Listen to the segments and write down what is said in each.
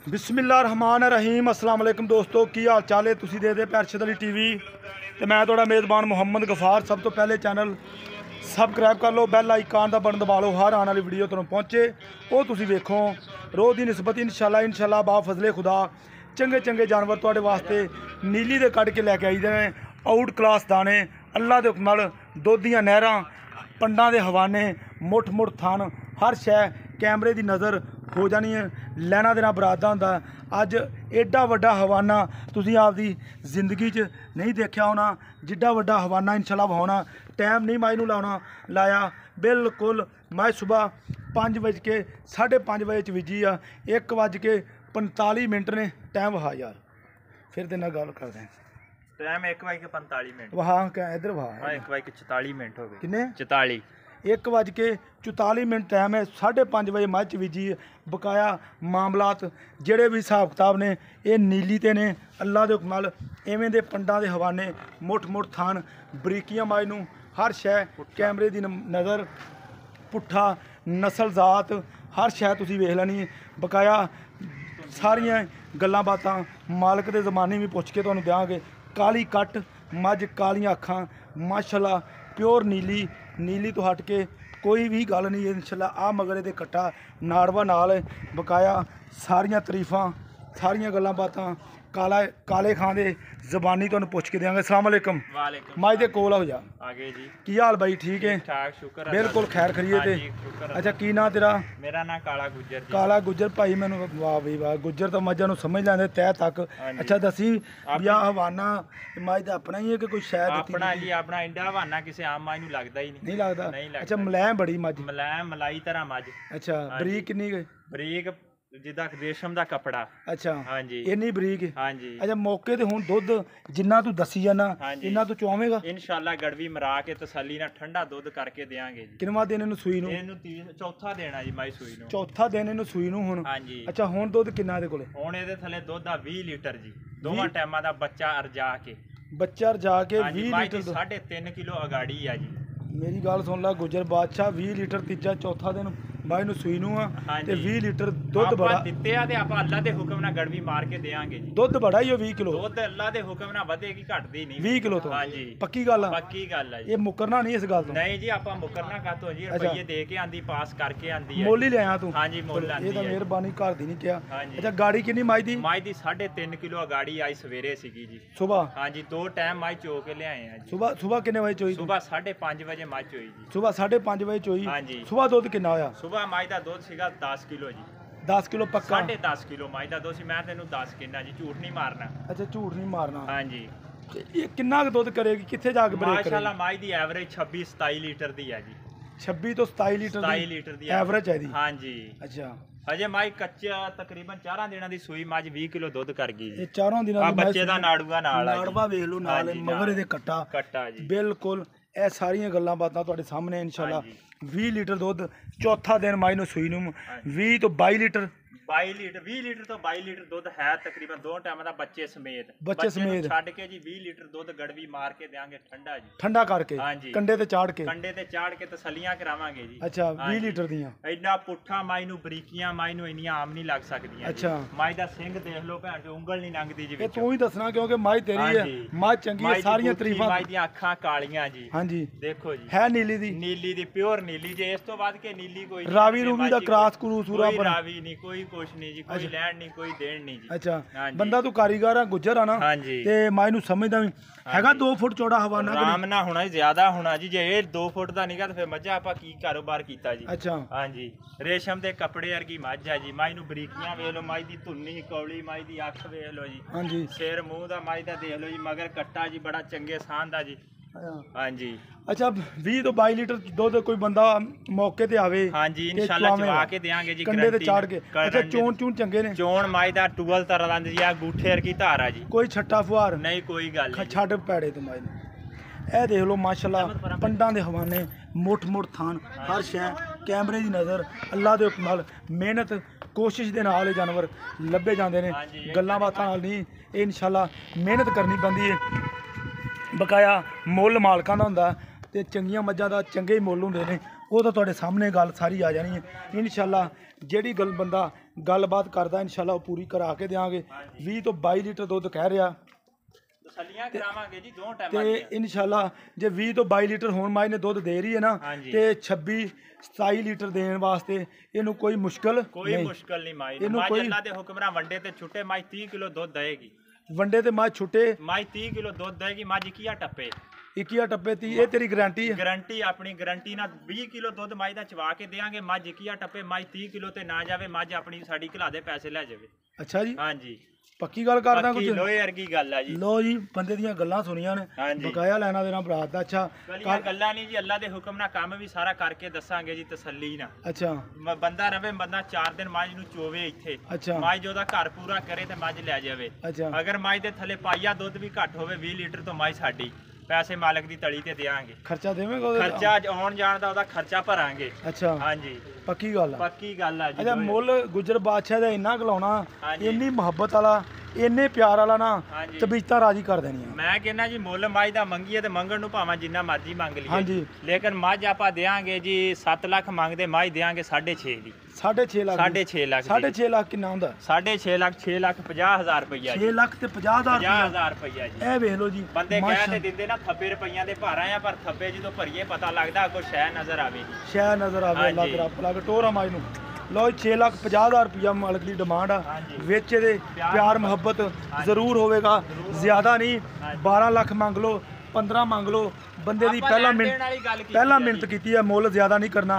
बिस्मिल्लाहिर्रहमानिर्रहीम अस्सलाम वालेकुम दोस्तों की हाल चाल है। तुसी देखदे पे अरशद अली टीवी ते मैं थोड़ा मेज़बान मुहम्मद गफार। सब तो पहले चैनल सबसक्राइब कर लो, बैल आइकान का बटन दबा लो, हर आने वाली वीडियो तुहानूं पहुँचे वो तुसी वेखो। रोज़ की निस्बत इंशाल्लाह बा फजले खुदा चंगे चंगे जानवर तुहाडे वास्ते नीली दे कढ़ के लैके आईदे ने। आउट क्लास दाने अल्लाह दे हुक्म नाल दुध दीआं नहरां पंडां दे हवाने मुठ मुठ थन हर शै कैमरे की नज़र हो जानी है। लैना देना बरादा होंदा। अज एडा वड्डा हवाना तुसीं आपदी जिंदगी च नहीं देखा होना। जिड्डा वड्डा हवाना इंशाल्लाह वहाना टाइम नहीं माई नूं लाया बिल्कुल। मैं सुबह 5:30 बजे विजी आ 1:45 ने टाइम वहा यार। फिर तेरे नाल गल करदे टाइम 1:45 वहा इधर वहा 1:44 हो गए किन्ने 44 1:44 टाइम है। 5:30 बजे मैच विजी बकाया मामलात जेड़े भी हिसाब किताब ने ये नीली ते ने अल्लाह दे हुक्म नाल इवें दे पंडां दे हवाने मुठ मुठ थान बरीकियां माई नूं हर शै कैमरे की नज़र पुट्ठा नस्ल जात हर शै तुसीं वेख लैनी बकाया सारियां गल्लां बातां मालक दे ज़माने भी पुछ के तुहानूं देंगे। काली कट मझ कालियां अखां माशाल्लाह प्योर नीली तो हट के कोई भी गल नहीं है इंशाल्लाह। आ मगर ये कट्टा नाड़वा नाल बकाया सारियां तरीफां सारियां गल्लां बातां काले खां दे जबानी तुहानूं पुछ के देंगे। अस्सलाम वालेकुम माई दे कोल हो जा आगे जी की हाल भाई? ठीक है ठाक शुक्र बिल्कुल खैर खरीए ते अच्छा की ना तेरा? मेरा नाम काला गुज्जर जी। काला गुज्जर भाई मैनू वाह भी वाह गुज्जर तो मझां नूं समझ लैंदे तह तक। अच्छा दसी या हवाना मझ दा अपना ही है कि कोई शहर अपना जी अपना इंडा हवाना किसी आम मझ नूं लगदा ही नहीं लगदा। अच्छा मलैम बड़ी मझ मलैम मलाई तरह मझ। अच्छा बरीक किन्नी गई? बरीक जिदा रेशम दा कपड़ा। अच्छा हाँ जी इन्नी बरीक। हाँ जी अच्छा मौके ते हुण दुध जिन्ना तू दसी जाना इन्ना तू चुआवेगा इंशाल्लाह गड़वी मरा के तसल्ली नाल ठंडा दुध करके देंगे जी। किनवा दिन इनू सूई नूं? इहनूं चौथा देना जी माई सूई नूं। चौथा दिन इनू सूई नूं हुण? हाँ जी। अच्छा हुण दुध किन्ना इहदे कोले? हुण इहदे थले दुध आ 20 लीटर जी। दोवां टाइमां दा बच्चा अरजा के बच्चा रजा के 20 लीटर 3.5 किलो अगाड़ी आ जी। मेरी गल सुन ला गुजर बादशाह 20 लीटर तीजा चौथा दिन माई नूं सूई नूं आ ते 20 लीटर दुध बड़ा दित्ते आ ते आपां अल्लाह दे हुक्म नाल गड़वी मार के देंगे जी। दुध बड़ा ही 20 किलो दुध अल्लाह दे हुक्म नाल वधेगी घटदी नहीं 20 किलो तो। हां जी पक्की गल है? पक्की गल है जी। ये मुकरना नहीं इस गल तो? नहीं जी आपां मुकरना कातों जी रुपये दे के आंदी पास करके आंदी है। मोल ही ले आया तू? हां जी मोल आंदी है। ये तो मेहरबानी घर दी नहीं किया। हां जी। अच्छा गाड़ी कितनी माई दी? माई दी 3.5 किलो अगाड़ी आई सवेरे सीगी जी सुबह। हां जी दो टाइम माई चो के ले आए हैं जी। सुबह कितने बजे चोई? सुबह 5:30 बजे माई चोई जी। सुबह 5:30 बजे चोई? हां जी। सुबह दुध कितना होया? सुबह माई दा दुध सीगा 10 किलो जी। 10 किलो पक्का? 10.5 किलो माई दा दुध सी। मैं तेनू 10 कहना जी झूठ नहीं मारना। अच्छा झूठ नहीं मारना। हां जी। ये कितना दुध करेगी किथे जाके ब्रेक करेगी? माशाल्लाह माई दी एवरेज 26-27 लीटर दी है जी। 26 तो 27 लीटर 27 लीटर दी एवरेज है दी? हां जी। अच्छा अजे माई कच्चा तकरीबन 4 दिनां दी सूई मज 20 किलो दुध कर गई जी। ये 4 दिनां दी बच्चे दा नाड़ूआ नाल आ जी। नाड़वा वेख लो नाल मगर दे कट्टा जी बिल्कुल। ਇਹ ਸਾਰੀਆਂ ਗੱਲਾਂ ਬਾਤਾਂ ਤੁਹਾਡੇ ਸਾਹਮਣੇ ਇਨਸ਼ਾਅੱਲਾ। 20 ਲੀਟਰ ਦੁੱਧ ਚੌਥਾ ਦਿਨ ਮਾਈ ਨੂੰ ਸੂਈ ਨੂੰ 20 ਤੋਂ 22 ਲੀਟਰ 20 ਲੀਟਰ ਤੋਂ 22 ਲੀਟਰ ਦੁੱਧ ਹੈ ਤਕਰੀਬਨ ਦੋ ਟਾਈਮਾਂ ਦਾ ਬੱਚੇ ਸਮੇਤ ਛੱਡ ਕੇ ਜੀ 20 ਲੀਟਰ ਦੁੱਧ ਗੜਵੀ ਮਾਰ ਕੇ ਦੇਾਂਗੇ ਠੰਡਾ ਜੀ ਠੰਡਾ ਕਰਕੇ ਕੰਡੇ ਤੇ ਚਾੜ ਕੇ ਤਸੱਲੀਆਂ ਕਰਾਵਾਂਗੇ ਜੀ। ਅੱਛਾ 20 ਲੀਟਰ ਦੀਆਂ ਇੰਨਾ ਪੁੱਠਾ ਮਾਈ ਨੂੰ ਬਰੀਕੀਆਂ ਮਾਈ ਨੂੰ ਇੰਨੀਆਂ ਆਮ ਨਹੀਂ ਲੱਗ ਸਕਦੀਆਂ। ਅੱਛਾ ਮਾਈ ਦਾ ਸਿੰਘ ਦੇਖ ਲਓ ਭੈਣ ਚੋ ਉਂਗਲ ਨਹੀਂ ਲੰਘਦੀ ਜੀ। ਇਹ ਤੂੰ ਹੀ ਦੱਸਣਾ ਕਿਉਂਕਿ ਮਾਈ ਤੇਰੀ ਹੈ ਮਾਂ ਚੰਗੀ ਹੈ ਸਾਰੀਆਂ ਤਾਰੀਫਾਂ। ਮਾਈ ਦੀਆਂ ਅੱਖਾਂ ਕਾਲੀਆਂ ਜੀ। ਹਾਂਜੀ ਦੇਖੋ ਜੀ ਹੈ ਨੀਲੀ ਦੀ ਪਿਓਰ ਨੀਲੀ ਜੇ ਇਸ ਤੋਂ ਬਾਅਦ ਕੇ ਨੀਲੀ ਕੋਈ ਰਾਵੀ ਰੂਵੀ ਦਾ ਕ੍ਰਾਸ ਕਰੂ ਸੂਰਾ ਪਰ ਰਾਵੀ ਨਹੀਂ ਕੋਈ ਕੁਛ नहीं जी कोई लैंड नहीं कोई देन नहीं जी। अच्छा बंदा तू कारीगर है गुज्जर है ना? हाँ जी। ते माई नू समझदा भी हैगा 2 फुट चौड़ा हवाना आराम ना होना ज्यादा होना जी। जे 2 फुट दा नहीं गा फिर मझा आपा की कारोबार कीता जी। अच्छा हाँ जी रेशम दे कपड़े वर्गी मझ है जी। माई नू बरीकियां वेख लो माई दी धुन्नी कौली माई दी अख वेख लो जी। हाँ जी सिर मूंह दा माई दा देख लो जी मगर कट्टा जी बड़ा चंगे शान दा जी। हाँ जी। अच्छा 20 तो 22 लीटर दुध कोई बंदा मौके ते आवे? हाँ जी इंशाल्लाह चवा के देंगे जी कंडे ते चाड़ के। अच्छा चोन चंगे ने? चोन माई दा टूवल तरह लंद जी अंगूठे वर्गी धार है जी। कोई छट्टा फुहार नहीं कोई गल नहीं छड़ पैड़े ते माई ने। ਇਹ ਦੇਖ ਲਓ ਮਾਸ਼ਾਅੱਲਾ ਪੰਡਾਂ ਦੇ ਹਵਾਨੇ ਮੁੱਠ ਥਾਨ ਹਰ ਸ਼ੈ ਕੈਮਰੇ ਦੀ ਨਜ਼ਰ ਅੱਲਾ ਦੇ ਹੁਕਮ ਨਾਲ ਮਿਹਨਤ ਕੋਸ਼ਿਸ਼ ਦੇ ਨਾਲ ਇਹ ਜਾਨਵਰ ਲੱਭੇ ਜਾਂਦੇ ਨੇ। ਗੱਲਾਂ ਬਾਤਾਂ ਨਾਲ ਨਹੀਂ ਇਹ ਇਨਸ਼ਾਅੱਲਾ ਮਿਹਨਤ ਕਰਨੀ ਪੈਂਦੀ ਹੈ। ਬਕਾਇਆ ਮੁੱਲ ਮਾਲਕਾਂ ਦਾ ਹੁੰਦਾ ਤੇ ਚੰਗੀਆਂ ਮੱਝਾਂ ਦਾ ਚੰਗੇ ਹੀ ਮੁੱਲ ਹੁੰਦੇ ਨੇ। ਉਹ ਤਾਂ ਤੁਹਾਡੇ ਸਾਹਮਣੇ ਗੱਲ ਸਾਰੀ ਆ ਜਾਣੀ ਹੈ ਇਨਸ਼ਾਅੱਲਾ। ਜਿਹੜੀ ਗੱਲ ਬੰਦਾ ਗੱਲਬਾਤ ਕਰਦਾ ਇਨਸ਼ਾਅੱਲਾ ਉਹ ਪੂਰੀ ਕਰਾ ਕੇ ਦੇਵਾਂਗੇ। 20 ਤੋਂ 22 ਲੀਟਰ ਦੁੱਧ ਕਹਿ ਰਿਹਾ ਤਸੱਲੀਆਂ ਕਰਾਵਾਂਗੇ ਜੀ 2 ਟਾਈਮਾਂ ਤੇ ਦੀਆਂ। ਇਨਸ਼ਾਅੱਲਾ ਜੇ 20 ਤੋਂ 22 ਲੀਟਰ ਹੁਣ ਮਾਈ ਨੇ ਦੁੱਧ ਦੇ ਰਹੀ ਹੈ ਨਾ ਤੇ 26 27 ਲੀਟਰ ਦੇਣ ਵਾਸਤੇ ਇਹਨੂੰ ਕੋਈ ਮੁਸ਼ਕਲ ਕੋਈ ਮੁਸ਼ਕਲ ਨਹੀਂ ਮਾਈ ਇਹਨੂੰ ਮਾਈ ਕੋਈ ਅੱਲਾ ਦੇ ਹੁਕਮ ਨਾਲ ਵੰਡੇ ਤੇ ਛੁੱਟੇ ਮਾਈ 30 ਕਿਲੋ ਦੁੱਧ ਦੇਗੀ। ਵੰਡੇ ਤੇ ਮਾਈ ਛੁੱਟੇ ਮਾਈ 30 ਕਿਲੋ ਦੁੱਧ ਦੇਗੀ। ਮੱਝ ਕੀਆ ਟੱਪੇ 21 ਟੱਪੇ 30 ਇਹ ਤੇਰੀ ਗਾਰੰਟੀ ਹੈ। ਗਾਰੰਟੀ ਆਪਣੀ ਗਾਰੰਟੀ ਨਾਲ 20 ਕਿਲੋ ਦੁੱਧ ਮਾਈ ਦਾ ਚਵਾ ਕੇ ਦੇਾਂਗੇ। ਮੱਝ ਕੀਆ ਟੱਪੇ ਮਾਈ 30 ਕਿਲੋ ਤੇ ਨਾ ਜਾਵੇ। ਮੱਝ ਆਪਣੀ ਸਾਡੀ ਘਲਾ ਦੇ ਪੈਸੇ ਲੈ ਜਾਵੇ। ਅੱਛਾ ਜੀ ਹਾਂਜੀ ਪੱਕੀ ਗੱਲ ਕਰਦਾ ਕੁਝ ਲੋਹੇ ਵਰਗੀ ਗੱਲ ਆ ਜੀ। ਲੋ ਜੀ ਬੰਦੇ ਦੀਆਂ ਗੱਲਾਂ ਸੁਣੀਆਂ ਨੇ ਬਕਾਇਆ ਲੈਣਾ ਦੇਣਾ ਬਰਾਤ ਦਾ। ਅੱਛਾ ਗੱਲਾਂ ਨਹੀਂ ਜੀ ਅੱਲਾ ਦੇ ਹੁਕਮ ਨਾਲ ਕੰਮ ਵੀ ਸਾਰਾ ਕਰਕੇ ਦੱਸਾਂਗੇ ਜੀ ਤਸੱਲੀ ਨਾਲ। ਅੱਛਾ ਬੰਦਾ ਰਵੇ ਬੰਦਾ 4 ਦਿਨ ਮੱਝ ਨੂੰ ਚੋਵੇ ਇੱਥੇ। ਅੱਛਾ ਮੱਝ ਉਹਦਾ ਘਰ ਪੂਰਾ ਕਰੇ ਤੇ ਮੱਝ ਲੈ ਜਾਵੇ। ਅੱਛਾ ਅਗਰ ਮੱਝ ਦੇ ਥੱਲੇ ਪਾਈਆ ਦੁੱਧ ਵੀ ਘੱਟ ਹੋਵੇ 20 ਲੀਟਰ ਤੋਂ ਮੱਝ ਸਾਡੀ ਪੈਸੇ ਮਾਲਕ ਦੀ ਤਲੀ ਤੇ ਦੇਾਂਗੇ। ਖਰਚਾ ਦੇਵੇਂਗਾ ਉਹਦਾ? ਖਰਚਾ ਆਉਣ ਜਾਣ ਦਾ ਉਹਦਾ ਖਰਚਾ ਭਰਾਂਗੇ। ਅੱਛਾ ਹਾਂਜੀ ਪੱਕੀ ਗੱਲ ਆ। ਪੱਕੀ ਗੱਲ ਆ ਜੀ। ਅੱਛਾ ਮੁੱਲ ਗੁੱਜਰ ਬਾਦਸ਼ਾਹ ਦਾ ਇੰਨਾ ਘਲਾਉਣਾ ਇੰਨੀ ਮੁਹੱਬਤ ਵਾਲਾ ਇੰਨੇ ਪਿਆਰ ਵਾਲਾ ਨਾ ਤਬੀਤਾਂ ਰਾਜੀ ਕਰ ਦੇਣੀਆਂ। ਮੈਂ ਕਹਿੰਦਾ ਜੀ ਮੁੱਲ ਮੱਝ ਦਾ ਮੰਗੀਏ ਤੇ ਮੰਗਣ ਨੂੰ ਭਾਵੇਂ ਜਿੰਨਾ ਮਰਜ਼ੀ ਮੰਗ ਲਈਏ। ਹਾਂਜੀ ਲੇਕਿਨ ਮੱਝ ਆਪਾਂ ਦੇਾਂਗੇ ਜੀ 7 ਲੱਖ ਮੰਗਦੇ ਮੱਝ ਦੇਾਂਗੇ 6.5 ਦੀ। 6.5 ਲੱਖ 6.5 ਲੱਖ 6.5 ਲੱਖ ਕਿੰਨਾ ਹੁੰਦਾ? 6.5 ਲੱਖ 6,50,000 ਰੁਪਈਆ 6 ਲੱਖ ਤੇ 50,000 50,000 ਰੁਪਈਆ ਜੀ। ਇਹ ਵੇਖ ਲਓ ਜੀ ਬੰਦੇ ਕਹਿ ਤੇ ਦਿੰਦੇ ਨਾ ਥੱਬੇ ਰੁਪਈਆਂ ਦੇ ਭਾਰਾਂ ਆ ਪਰ ਥੱਬੇ ਜਦੋਂ ਭਰੀਏ ਪਤਾ ਲੱਗਦਾ ਕੋਈ ਸ਼ੈ ਨਜ਼ਰ ਆਵੇ। ਸ਼ੈ ਨਜ਼ਰ ਆਵੇ ਅੱਲਾ ਤੇਰਾ ਭਲਾ ਟੋਰਾ ਮਾਈ ਨੂੰ। ਲਓ 6,50,000 ਰੁਪਈਆ ਮਾਲਕ ਦੀ ਡਿਮਾਂਡ ਆ। ਵਿੱਚ ਇਹਦੇ ਪਿਆਰ ਮੁਹੱਬਤ ਜ਼ਰੂਰ ਹੋਵੇਗਾ ਜ਼ਿਆਦਾ ਨਹੀਂ। 12 ਲੱਖ ਮੰਗ ਲਓ 15 ਮੰਗ ਲਓ ਬੰਦੇ ਦੀ ਪਹਿਲਾ ਮਿਹਨਤ ਕੀਤੀ ਹੈ। ਮੁੱਲ ਜ਼ਿਆਦਾ ਨਹੀਂ ਕਰਨਾ।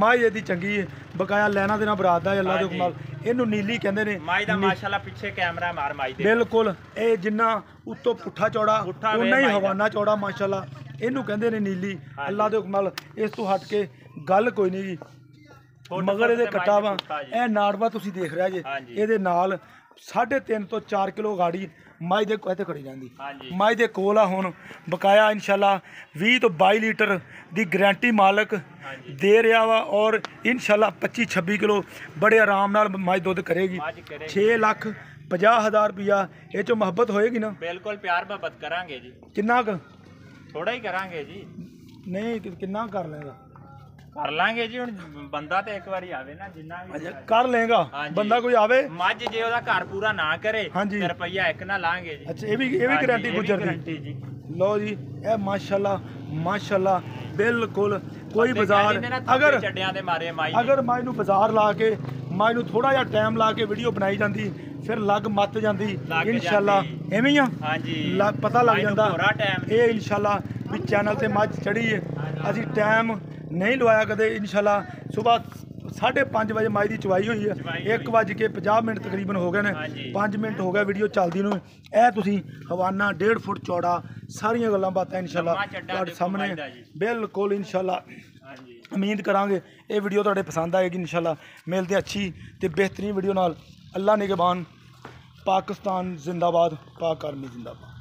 ਮਾਈ ਇਹਦੀ ਚੰਗੀ ਹੈ ਬਕਾਇਆ ਲੈਣਾ ਦੇਣਾ ਬਰਾਤ ਦਾ ਅੱਲਾ ਦੇ ਹੁਕਮ ਨਾਲ। ਇਹਨੂੰ ਨੀਲੀ ਕਹਿੰਦੇ ਨੇ। ਮਾਈ ਦਾ ਮਾਸ਼ਾਅੱਲਾ ਪਿੱਛੇ ਕੈਮਰਾ ਮਾਰ ਮਾਈ ਦੇ ਬਿਲਕੁਲ ਇਹ ਜਿੰਨਾ ਉੱਤੋਂ ਪੁੱਠਾ ਚੌੜਾ ਉਨਾ ਹੀ ਹਵਾਨਾ ਚੌੜਾ ਮਾਸ਼ਾਅੱਲਾ ਇਹਨੂੰ ਕਹਿੰਦੇ ਨੇ ਨੀਲੀ ਅੱਲਾ ਦੇ ਹੁਕਮ ਨਾਲ। ਇਸ ਤੋਂ ਹਟ ਕੇ ਗੱਲ ਕੋਈ ਨਹੀਂ ਜੀ। ਮਗਰ ਇਹਦੇ ਕੱਟਾ ਵਾ ਇਹ ਨਾੜਵਾ ਤੁਸੀਂ ਦੇਖ ਰਿਹਾ ਜੇ ਇਹਦੇ ਨਾਲ 3.5 ਤੋਂ 4 ਕਿਲੋ ਗਾੜੀ ਮਾਈ ਦੇ ਇੱਥੇ ਖੜੀ ਜਾਂਦੀ। ਮਾਈ ਦੇ ਕੋਲ ਆ ਹੁਣ ਬਕਾਇਆ ਇਨਸ਼ਾਅੱਲਾ 20 ਤੋਂ 22 ਲੀਟਰ ਦੀ ਗਾਰੰਟੀ ਮਾਲਕ ਦੇ ਰਿਹਾ ਵਾ ਔਰ ਇਨਸ਼ਾਅੱਲਾ 25-26 ਕਿਲੋ ਬੜੇ ਆਰਾਮ ਨਾਲ ਮਾਈ ਦੁੱਧ ਕਰੇਗੀ। 6,50,000 ਰੁਪਇਆ ਇਹ ਚੋਂ ਮੁਹੱਬਤ ਹੋਏਗੀ ਨਾ? ਬਿਲਕੁਲ ਪਿਆਰ ਮੁਹੱਬਤ ਕਰਾਂਗੇ ਜੀ। ਕਿੰਨਾ ਕੁ? ਥੋੜਾ ਹੀ ਕਰਾਂਗੇ ਜੀ। ਨਹੀਂ ਕਿੰਨਾ ਕਰ ਲੇਗਾ? ਕਰ ਲਾਂਗੇ ਜੀ। ਹੁਣ ਬੰਦਾ ਤੇ ਇੱਕ ਵਾਰੀ ਆਵੇ ਨਾ ਜਿੰਨਾ ਵੀ ਕਰ ਲੇਗਾ ਬੰਦਾ ਕੋਈ ਆਵੇ। ਮੱਝ ਜੇ ਉਹਦਾ ਘਰ ਪੂਰਾ ਨਾ ਕਰੇ ਤੇ ਰੁਪਈਆ ਇੱਕ ਨਾ ਲਾਂਗੇ ਜੀ। ਅੱਛਾ ਇਹ ਵੀ ਗਾਰੰਟੀ ਗੁੱਜਰ ਦੀ। ਲਓ ਜੀ ਇਹ ਮਾਸ਼ਾਅੱਲਾ ਬਿਲਕੁਲ ਕੋਈ ਬਾਜ਼ਾਰ ਅਗਰ ਮਾਈ ਨੂੰ ਬਾਜ਼ਾਰ ਲਾ ਕੇ ਮਾਈ ਨੂੰ ਥੋੜਾ ਜਿਹਾ ਟਾਈਮ ਲਾ ਕੇ ਵੀਡੀਓ ਬਣਾਈ ਜਾਂਦੀ ਫਿਰ ਲੱਗ ਮੱਤ ਜਾਂਦੀ ਇਨਸ਼ਾਅੱਲਾ। ਐਵੇਂ ਹੀ ਆ ਪਤਾ ਲੱਗ ਜਾਂਦਾ ਇਹ ਇਨਸ਼ਾਅੱਲਾ ਵੀ ਚੈਨਲ ਤੇ ਮੱਝ ਚੜੀ ਹੈ। ਅਸੀਂ ਟਾਈਮ ਨਹੀਂ ਲਵਾਇਆ ਕਦੇ ਇਨਸ਼ਾਅੱਲਾ। ਸਵੇਰ 5:30 ਵਜੇ ਮਾਈ ਦੀ ਚਵਾਈ ਹੋਈ ਹੈ। 1:50 ਮਿੰਟ ਤਕਰੀਬਨ ਹੋ ਗਏ ਨੇ। 5 ਮਿੰਟ ਹੋ ਗਏ ਵੀਡੀਓ ਚੱਲਦੀ ਨੂੰ। ਇਹ ਤੁਸੀਂ ਹਵਾਨਾ 1.5 ਫੁੱਟ ਚੌੜਾ ਸਾਰੀਆਂ ਗੱਲਾਂ ਬਾਤਾਂ ਇਨਸ਼ਾਅੱਲਾ ਤੁਹਾਡੇ ਸਾਹਮਣੇ ਬਿਲਕੁਲ ਇਨਸ਼ਾਅੱਲਾ। ਉਮੀਦ ਕਰਾਂਗੇ ਇਹ ਵੀਡੀਓ ਤੁਹਾਡੇ ਪਸੰਦ ਆਏਗੀ ਇਨਸ਼ਾਅੱਲਾ। ਮਿਲਦੇ ਅੱਛੀ ਤੇ ਬਿਹਤਰੀਨ ਵੀਡੀਓ ਨਾਲ। ਅੱਲਾ ਨਿਗਹਬਾਨ। ਪਾਕਿਸਤਾਨ ਜ਼ਿੰਦਾਬਾਦ। ਪਾਕ ਆਰਮੀ ਜ਼ਿੰਦਾਬਾਦ।